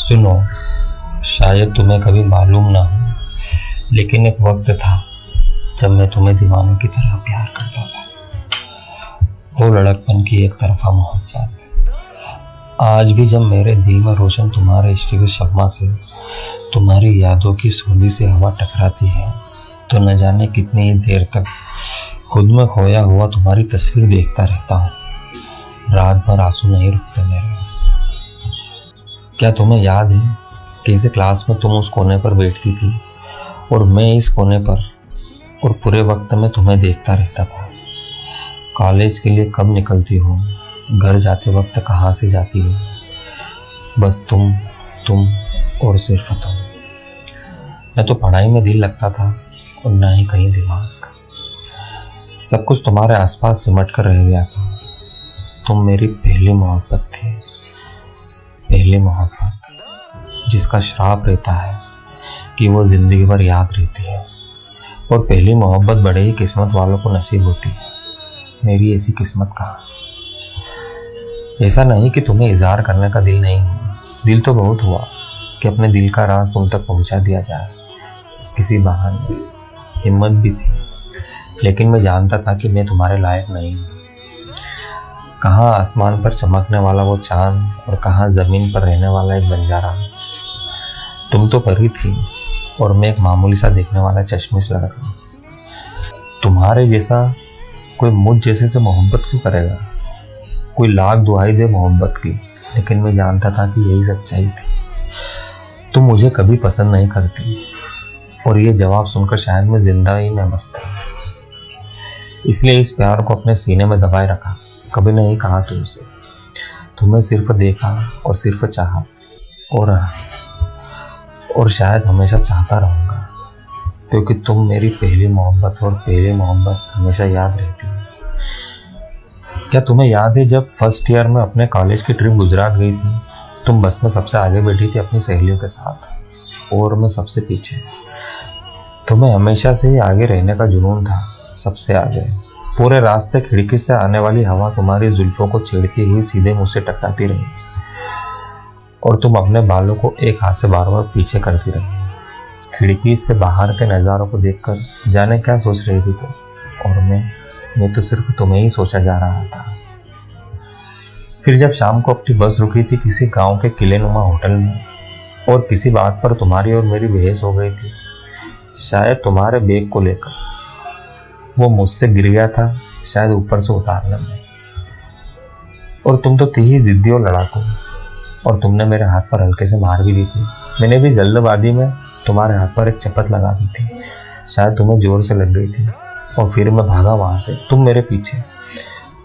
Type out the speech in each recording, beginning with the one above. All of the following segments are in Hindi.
सुनो, शायद तुम्हें कभी मालूम ना हो, लेकिन एक वक्त था जब मैं तुम्हें दीवानों की तरह प्यार करता था। वो लड़कपन की एक तरफा मोहब्बत। आज भी जब मेरे दिल में रोशन तुम्हारे इश्क के शम्मा से तुम्हारी यादों की सूंधी से हवा टकराती है, तो न जाने कितनी ही देर तक खुद में खोया हुआ तुम्हारी तस्वीर देखता रहता हूँ। रात भर आंसू नहीं रुकते मेरे। क्या तुम्हें याद है कैसे क्लास में तुम उस कोने पर बैठती थी और मैं इस कोने पर, और पूरे वक्त में तुम्हें देखता रहता था। कॉलेज के लिए कब निकलती हो, घर जाते वक्त कहाँ से जाती हो, बस तुम और सिर्फ तुम। न तो पढ़ाई में दिल लगता था और न ही कहीं दिमाग। सब कुछ तुम्हारे आसपास सिमट कर रह गया था। तुम मेरी पहली मोहब्बत थी, पहली मोहब्बत जिसका श्राप रहता है कि वो जिंदगी भर याद रहती है। और पहली मोहब्बत बड़े ही किस्मत वालों को नसीब होती है। मेरी ऐसी किस्मत कहाँ। ऐसा नहीं कि तुम्हें इजहार करने का दिल नहीं हो, दिल तो बहुत हुआ कि अपने दिल का राज तुम तक पहुंचा दिया जाए किसी बहाने। हिम्मत भी थी, लेकिन मैं जानता था कि मैं तुम्हारे लायक नहीं हूँ। कहाँ आसमान पर चमकने वाला वो चांद और कहाँ जमीन पर रहने वाला एक बंजारा। तुम तो परी थी और मैं एक मामूली सा देखने वाला चश्मिश लड़का। तुम्हारे जैसा कोई मुझ जैसे से मोहब्बत क्यों करेगा। कोई लाख दुहाई दे मोहब्बत की, लेकिन मैं जानता था कि यही सच्चाई थी। तुम मुझे कभी पसंद नहीं करती, और ये जवाब सुनकर शायद मैं जिंदा ही में मस्त था। इसलिए इस प्यार को अपने सीने में दबाए रखा। कभी नहीं कहा तुमसे, तुम्हें सिर्फ देखा और सिर्फ चाहा और शायद हमेशा चाहता रहूँगा, क्योंकि तुम मेरी पहली मोहब्बत और पहली मोहब्बत हमेशा याद रहती है। क्या तुम्हें याद है जब फर्स्ट ईयर में अपने कॉलेज की ट्रिप गुजरात गई थी। तुम बस में सबसे आगे बैठी थी अपनी सहेलियों के साथ और मैं सबसे पीछे। तुम्हें हमेशा से ही आगे रहने का जुनून था, सबसे आगे। पूरे रास्ते खिड़की से आने वाली हवा तुम्हारी जुल्फों को छेड़ती हुई सीधे मुझसे टकराती रही, और तुम अपने बालों को एक हाथ से बार बार पीछे करती रही। खिड़की से बाहर के नज़ारों को देखकर जाने क्या सोच रही थी तुम, और मैं तो सिर्फ तुम्हें ही सोचा जा रहा था। फिर जब शाम को अपनी बस रुकी थी किसी गांव के किलेनुमा होटल में, और किसी बात पर तुम्हारी और मेरी बहस हो गई थी, शायद तुम्हारे बैग को लेकर। वो मुझसे गिर गया था शायद ऊपर से उतारने में, और तुम तो थी ही जिद्दी और लड़ाकू, और तुमने मेरे हाथ पर हल्के से मार भी दी थी। मैंने भी जल्दबाजी में तुम्हारे हाथ पर एक चपत लगा दी थी, शायद तुम्हें जोर से लग गई थी। और फिर मैं भागा वहाँ से, तुम मेरे पीछे,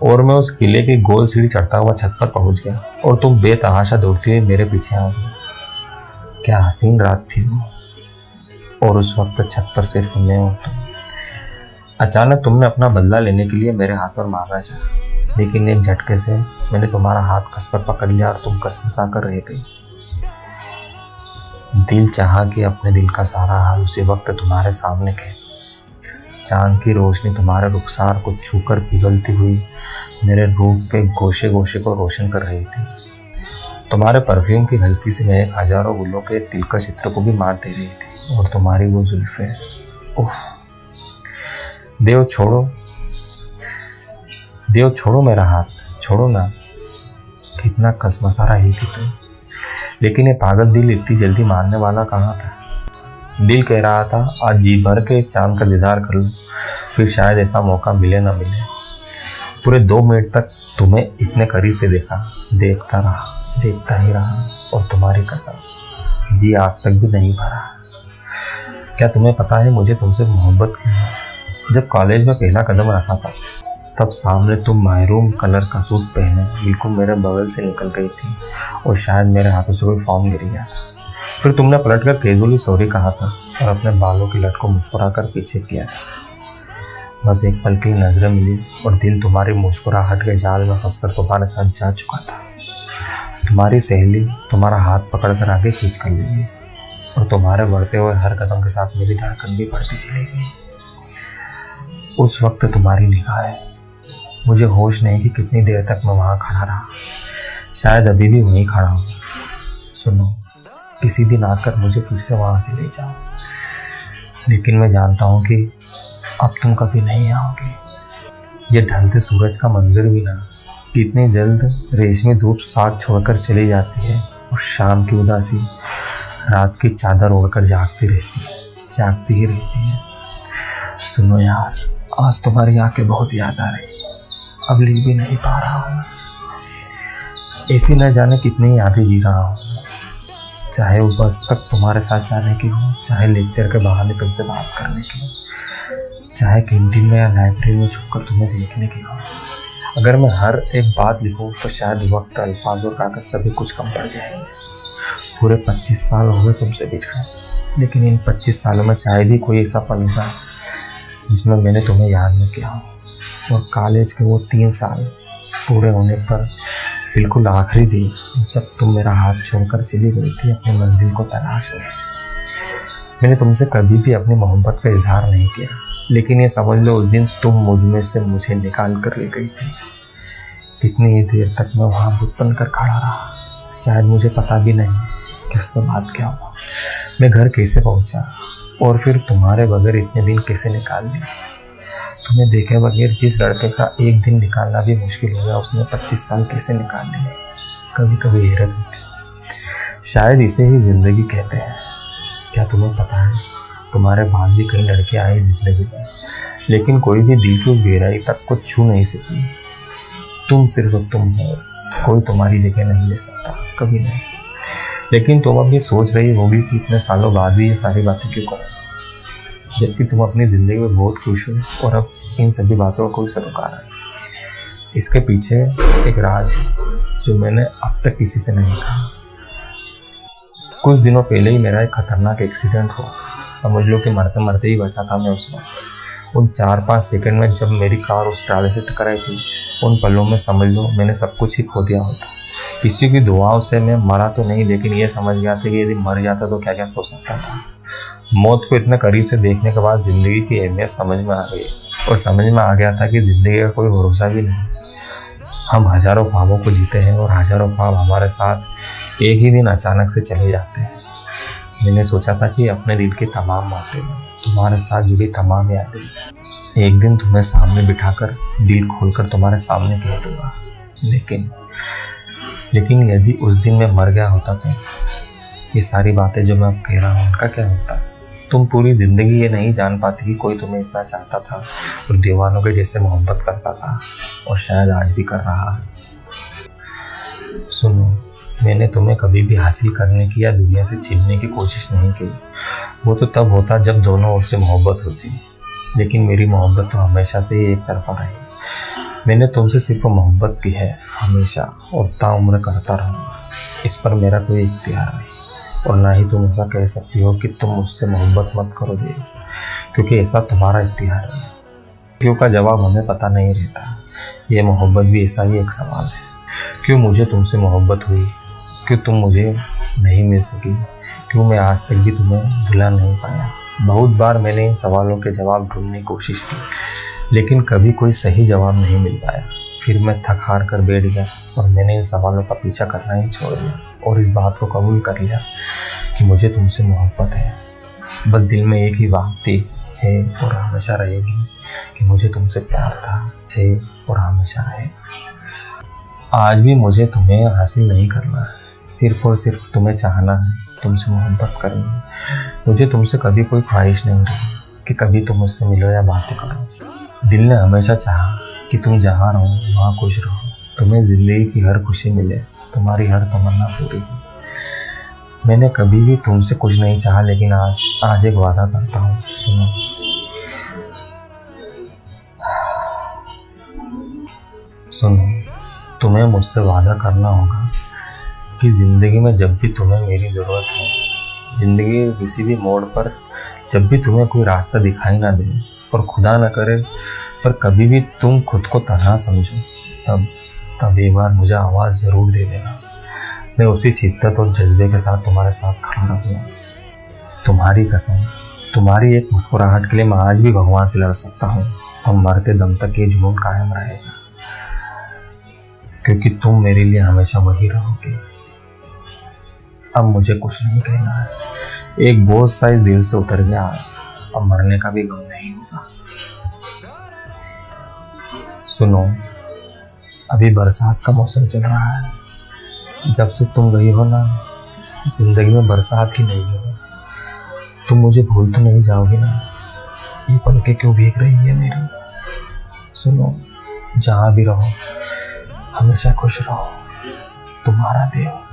और मैं उस किले की गोल सीढ़ी चढ़ता हुआ छत पर पहुँच गया, और तुम बेतहाशा दौड़ती हुई मेरे पीछे आ गई। क्या हसीन रात थी वो, और उस वक्त छत पर सिर्फ मैं और तुम। अचानक तुमने अपना बदला लेने के लिए मेरे हाथ पर मारना चाहा, लेकिन एक झटके से मैंने तुम्हारा हाथ कसकर पकड़ लिया और तुम कसमसा कर रह गई। दिल चाहा कि अपने दिल का सारा हाल उसी वक्त तुम्हारे सामने कहे। चांद की रोशनी तुम्हारे रुखसार को छूकर पिघलती हुई मेरे रूह के गोशे गोशे को रोशन कर रही थी। तुम्हारे परफ्यूम की हल्की सी महक हजारों गुलों के दिलकश चित्र को भी मात दे रही थी, और तुम्हारी वो जुल्फे, उफ। देव छोड़ो मेरा हाथ, छोड़ो ना। कितना कसमसा रही थी तुम, लेकिन ये पागल दिल इतनी जल्दी मारने वाला कहाँ था। दिल कह रहा था आज जी भर के इस चांद का दीदार कर लूं, फिर शायद ऐसा मौका मिले ना मिले। पूरे 2 मिनट तक तुम्हें इतने करीब से देखा, देखता ही रहा, और तुम्हारी कसम जी आज तक भी नहीं भरा। क्या तुम्हें पता है मुझे तुमसे मोहब्बत क्यों है। जब कॉलेज में पहला कदम रखा था, तब सामने तुम महरूम कलर का सूट पहने बिल्कुल मेरे बगल से निकल गई थी, और शायद मेरे हाथों से कोई फॉर्म गिर गया था। फिर तुमने पलटकर कैजुअली सॉरी कहा था और अपने बालों की लट को मुस्कुराकर पीछे किया था। बस एक पल की नजरें मिली और दिल तुम्हारी मुस्कुराहट के जाल में फंसकर तुम्हारे साथ जा चुका था। तुम्हारी सहेली तुम्हारा हाथ पकड़कर आगे खींच कर ले गई, और तुम्हारे बढ़ते हुए हर कदम के साथ मेरी धड़कन भी बढ़ती चली गई। उस वक्त तुम्हारी निगाहें, मुझे होश नहीं कि कितनी देर तक मैं वहाँ खड़ा रहा। शायद अभी भी वहीं खड़ा हूँ। सुनो, किसी दिन आकर मुझे फिर से वहाँ से ले जाओ। लेकिन मैं जानता हूँ कि अब तुम कभी नहीं आओगे। ये ढलते सूरज का मंजर भी ना कितनी जल्द रेशमी धूप साथ छोड़कर चली जाती है और शाम की उदासी रात की चादर ओढ़कर जागती ही रहती है। सुनो यार, आज तुम्हारी आंखें बहुत याद आ रही, अब लिख भी नहीं पा रहा हूँ। ऐसी न जाने कितनी यादें जी रहा हूँ, चाहे वो बस तक तुम्हारे साथ जाने की हो, चाहे लेक्चर के बहाने तुमसे बात करने की हो, चाहे कैंटीन में या लाइब्रेरी में छुपकर तुम्हें देखने की हो। अगर मैं हर एक बात लिखूं तो शायद वक्त, अल्फाज और कागज सभी कुछ कम पड़ जाएंगे। पूरे 25 साल हो गए तुमसे बिछड़े, लेकिन इन 25 सालों में शायद ही कोई ऐसा पल होगा जिसमें मैंने तुम्हें याद न किया हो। और कॉलेज के वो 3 साल पूरे होने पर बिल्कुल आखिरी दिन जब तुम मेरा हाथ छोड़कर चली गई थी अपनी मंजिल को तलाशने, मैंने तुमसे कभी भी अपनी मोहब्बत का इजहार नहीं किया। लेकिन ये समझ लो, उस दिन तुम मुझ में से मुझे निकाल कर ले गई थी। कितनी ही देर तक मैं वहाँ बुत बनकर खड़ा रहा, शायद मुझे पता भी नहीं कि उसके बाद क्या हुआ, मैं घर कैसे पहुँचा और फिर तुम्हारे बगैर इतने दिन कैसे निकाल दिए। तुम्हें देखे बगैर जिस लड़के का एक दिन निकालना भी मुश्किल हो गया, उसने 25 साल कैसे निकाल दिए। कभी कभी हैरत होती, शायद इसे ही जिंदगी कहते हैं। क्या तुम्हें पता है, तुम्हारे बाद भी कई लड़कियां आई जिंदगी में, लेकिन कोई भी दिल की उस गहराई तक को छू नहीं सकी। तुम सिर्फ तुम हो, कोई तुम्हारी जगह नहीं ले सकता, कभी नहीं। लेकिन तुम अब ये सोच रही होगी कि इतने सालों बाद भी ये सारी बातें क्यों करो, जबकि तुम अपनी ज़िंदगी में बहुत खुश हो और अब इन सभी बातों का कोई सरोकार है। इसके पीछे एक राज है जो मैंने अब तक किसी से नहीं कहा। कुछ दिनों पहले ही मेरा एक खतरनाक एक्सीडेंट हुआ था। समझ लो कि मरते मरते ही बचा था मैं उस वक्त। उन 4-5 सेकंड में जब मेरी कार उस ट्राले से टकराई थी, उन पलों में समझ लो मैंने सब कुछ ही खो दिया होता। किसी की दुआओं से मैं मरा तो नहीं, लेकिन ये समझ गया था कि यदि मर जाता तो क्या क्या हो सकता था। मौत को इतने करीब से देखने के बाद ज़िंदगी की अहमियत समझ में आ गई और समझ में आ गया था कि ज़िंदगी का कोई भरोसा भी नहीं। हम हज़ारों ख्वाबों को जीते हैं और हज़ारों ख्वाब हमारे साथ एक ही दिन अचानक से चले जाते हैं। मैंने सोचा था कि अपने दिल की तमाम बातें, तुम्हारे साथ जुड़ी तमाम यादें एक दिन तुम्हें सामने बिठाकर दिल खोलकर तुम्हारे सामने कह दूँगा। लेकिन यदि उस दिन मैं मर गया होता तो ये सारी बातें जो मैं अब कह रहा हूँ उनका क्या होता। तुम पूरी ज़िंदगी ये नहीं जान पाती कि कोई तुम्हें इतना चाहता था और दीवानों के जैसे मोहब्बत करता था, और शायद आज भी कर रहा है। सुनो, मैंने तुम्हें कभी भी हासिल करने की या दुनिया से छीनने की कोशिश नहीं की। वो तो तब होता जब दोनों ओर से मोहब्बत होती, लेकिन मेरी मोहब्बत तो हमेशा से ही एक तरफा रही। मैंने तुमसे सिर्फ मोहब्बत की है हमेशा, और ताउम्र करता रहूँगा। इस पर मेरा कोई इख्तियार नहीं, और ना ही तुम ऐसा कह सकती हो कि तुम मुझसे मोहब्बत मत करोगे, क्योंकि ऐसा तुम्हारा इख्तियार है। क्यों का जवाब हमें पता नहीं रहता। ये मोहब्बत भी ऐसा ही एक सवाल है। क्यों मुझे तुमसे मोहब्बत हुई, क्यों तुम मुझे नहीं मिल सकी, क्यों मैं आज तक भी तुम्हें भुला नहीं पाया। बहुत बार मैंने इन सवालों के जवाब ढूंढने की कोशिश की, लेकिन कभी कोई सही जवाब नहीं मिल पाया। फिर मैं थक हार कर बैठ गया और मैंने इन सवालों का पीछा करना ही छोड़ दिया और इस बात को कबूल कर लिया कि मुझे तुमसे मोहब्बत है। बस दिल में एक ही बात थी, है और हमेशा रहेगी, कि मुझे तुमसे प्यार था, है और हमेशा रहेगा। आज भी मुझे तुम्हें हासिल नहीं करना है, सिर्फ और सिर्फ तुम्हें चाहना है, तुमसे मोहब्बत करनी है। मुझे तुमसे कभी कोई ख्वाहिश नहीं रही कि कभी तुम मुझसे मिलो या बातें करो। दिल ने हमेशा चाहा कि तुम जहाँ रहो वहाँ खुश रहो, तुम्हें ज़िंदगी की हर खुशी मिले, तुम्हारी हर तमन्ना पूरी हो। मैंने कभी भी तुमसे कुछ नहीं चाहा, लेकिन आज एक वादा करता हूँ। सुनो, तुम्हें मुझसे वादा करना होगा कि ज़िंदगी में जब भी तुम्हें मेरी ज़रूरत हो, ज़िंदगी के किसी भी मोड़ पर जब भी तुम्हें कोई रास्ता दिखाई ना दे और खुदा न करे पर कभी भी तुम खुद को तन्हा समझो, तब एक बार मुझे आवाज़ ज़रूर दे देना। मैं उसी शिद्दत और जज्बे के साथ तुम्हारे साथ खड़ा रहूँगा। तुम्हारी कसम, तुम्हारी एक मुस्कुराहट के लिए मैं आज भी भगवान से लड़ सकता हूँ। हम मरते दम तक ये जुनून कायम रहेगा, क्योंकि तुम मेरे लिए हमेशा वही रहोगे। अब मुझे कुछ नहीं कहना है। एक बोझ सा इस दिल से उतर गया आज, अब मरने का भी गम नहीं होगा। सुनो, अभी बरसात का मौसम चल रहा है। जब से तुम गई हो ना, जिंदगी में बरसात ही नहीं हो। तुम मुझे भूल तो नहीं जाओगी ना? ये पलकें क्यों भीग रही है मेरी? सुनो, जहाँ भी रहो हमेशा खुश रहो। तुम्हारा देव।